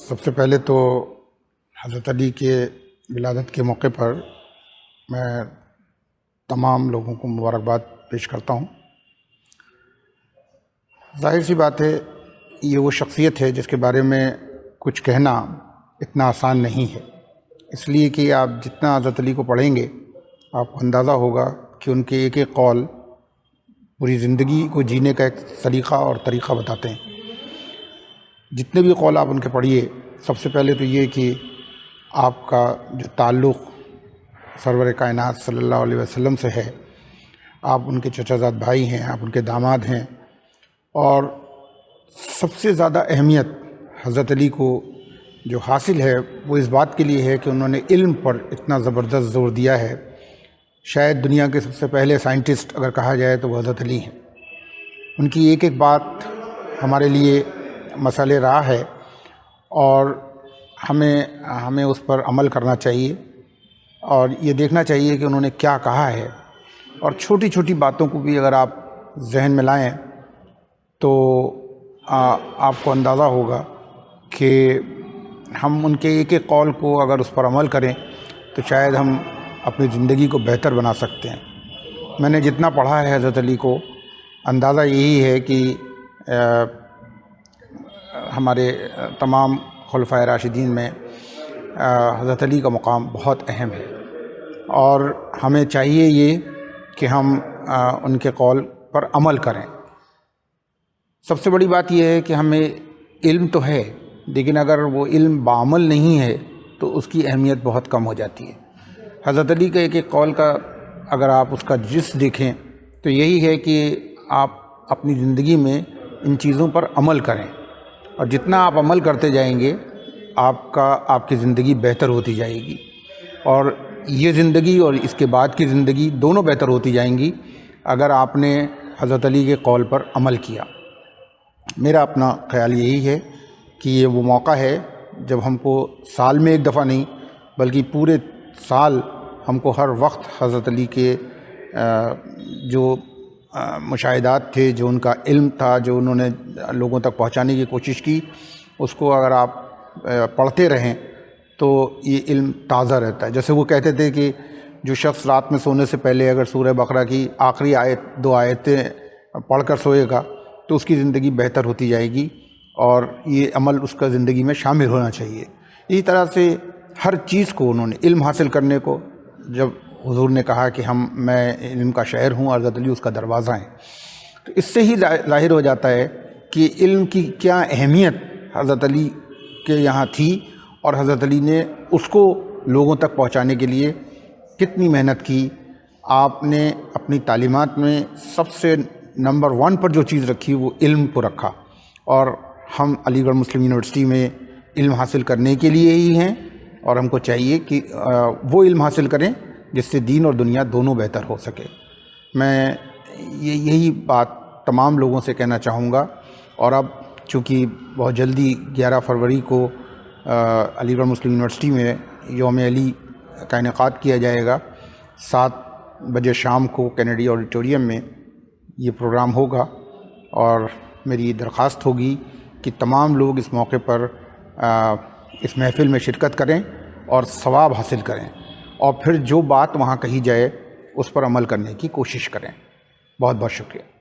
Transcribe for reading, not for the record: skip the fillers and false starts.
سب سے پہلے تو حضرت علی کے ولادت کے موقع پر میں تمام لوگوں کو مبارکباد پیش کرتا ہوں۔ ظاہر سی بات ہے، یہ وہ شخصیت ہے جس کے بارے میں کچھ کہنا اتنا آسان نہیں ہے، اس لیے کہ آپ جتنا حضرت علی کو پڑھیں گے آپ کو اندازہ ہوگا کہ ان کے ایک ایک قول پوری زندگی کو جینے کا ایک سلیقہ اور طریقہ بتاتے ہیں۔ جتنے بھی قول آپ ان کے پڑھیے، سب سے پہلے تو یہ کہ آپ کا جو تعلق سرور کائنات صلی اللہ علیہ وسلم سے ہے، آپ ان کے چچا زاد بھائی ہیں، آپ ان کے داماد ہیں، اور سب سے زیادہ اہمیت حضرت علی کو جو حاصل ہے وہ اس بات کے لیے ہے کہ انہوں نے علم پر اتنا زبردست زور دیا ہے۔ شاید دنیا کے سب سے پہلے سائنٹسٹ اگر کہا جائے تو وہ حضرت علی ہیں۔ ان کی ایک ایک بات ہمارے لیے مسئلہ راہ ہے، اور ہمیں اس پر عمل کرنا چاہیے، اور یہ دیکھنا چاہیے کہ انہوں نے کیا کہا ہے، اور چھوٹی چھوٹی باتوں کو بھی اگر آپ ذہن میں لائیں تو آپ کو اندازہ ہوگا کہ ہم ان کے ایک ایک قول کو اگر اس پر عمل کریں تو شاید ہم اپنی زندگی کو بہتر بنا سکتے ہیں۔ میں نے جتنا پڑھا ہے حضرت علی کو، اندازہ یہی ہے کہ ہمارے تمام خلفائے راشدین میں حضرت علی کا مقام بہت اہم ہے، اور ہمیں چاہیے یہ کہ ہم ان کے قول پر عمل کریں۔ سب سے بڑی بات یہ ہے کہ ہمیں علم تو ہے، لیکن اگر وہ علم بعمل نہیں ہے تو اس کی اہمیت بہت کم ہو جاتی ہے۔ حضرت علی کا ایک ایک قول کا اگر آپ اس کا جس دیکھیں تو یہی ہے کہ آپ اپنی زندگی میں ان چیزوں پر عمل کریں، اور جتنا آپ عمل کرتے جائیں گے آپ کی زندگی بہتر ہوتی جائے گی، اور یہ زندگی اور اس کے بعد کی زندگی دونوں بہتر ہوتی جائیں گی اگر آپ نے حضرت علی کے قول پر عمل کیا۔ میرا اپنا خیال یہی ہے کہ یہ وہ موقع ہے جب ہم کو سال میں ایک دفعہ نہیں بلکہ پورے سال ہم کو ہر وقت حضرت علی کے جو مشاہدات تھے، جو ان کا علم تھا، جو انہوں نے لوگوں تک پہنچانے کی کوشش کی، اس کو اگر آپ پڑھتے رہیں تو یہ علم تازہ رہتا ہے۔ جیسے وہ کہتے تھے کہ جو شخص رات میں سونے سے پہلے اگر سورہ بقرہ کی آخری دو آیتیں پڑھ کر سوئے گا تو اس کی زندگی بہتر ہوتی جائے گی، اور یہ عمل اس کا زندگی میں شامل ہونا چاہیے۔ اسی طرح سے ہر چیز کو انہوں نے علم حاصل کرنے کو، جب حضور نے کہا کہ میں علم کا شہر ہوں اور حضرت علی اس کا دروازہ ہیں، تو اس سے ہی ظاہر ہو جاتا ہے کہ علم کی کیا اہمیت حضرت علی کے یہاں تھی، اور حضرت علی نے اس کو لوگوں تک پہنچانے کے لیے کتنی محنت کی۔ آپ نے اپنی تعلیمات میں سب سے نمبر 1 پر جو چیز رکھی وہ علم کو رکھا، اور ہم علی گڑھ مسلم یونیورسٹی میں علم حاصل کرنے کے لیے ہی ہیں، اور ہم کو چاہیے کہ وہ علم حاصل کریں جس سے دین اور دنیا دونوں بہتر ہو سکے۔ میں یہی بات تمام لوگوں سے کہنا چاہوں گا، اور اب چونکہ بہت جلدی 11 فروری کو علی گڑھ مسلم یونیورسٹی میں یوم علی کا انعقاد کیا جائے گا، 7 بجے شام کو کینیڈی آڈیٹوریم میں یہ پروگرام ہوگا، اور میری درخواست ہوگی کہ تمام لوگ اس موقع پر اس محفل میں شرکت کریں اور ثواب حاصل کریں، اور پھر جو بات وہاں کہی جائے اس پر عمل کرنے کی کوشش کریں۔ بہت بہت شکریہ۔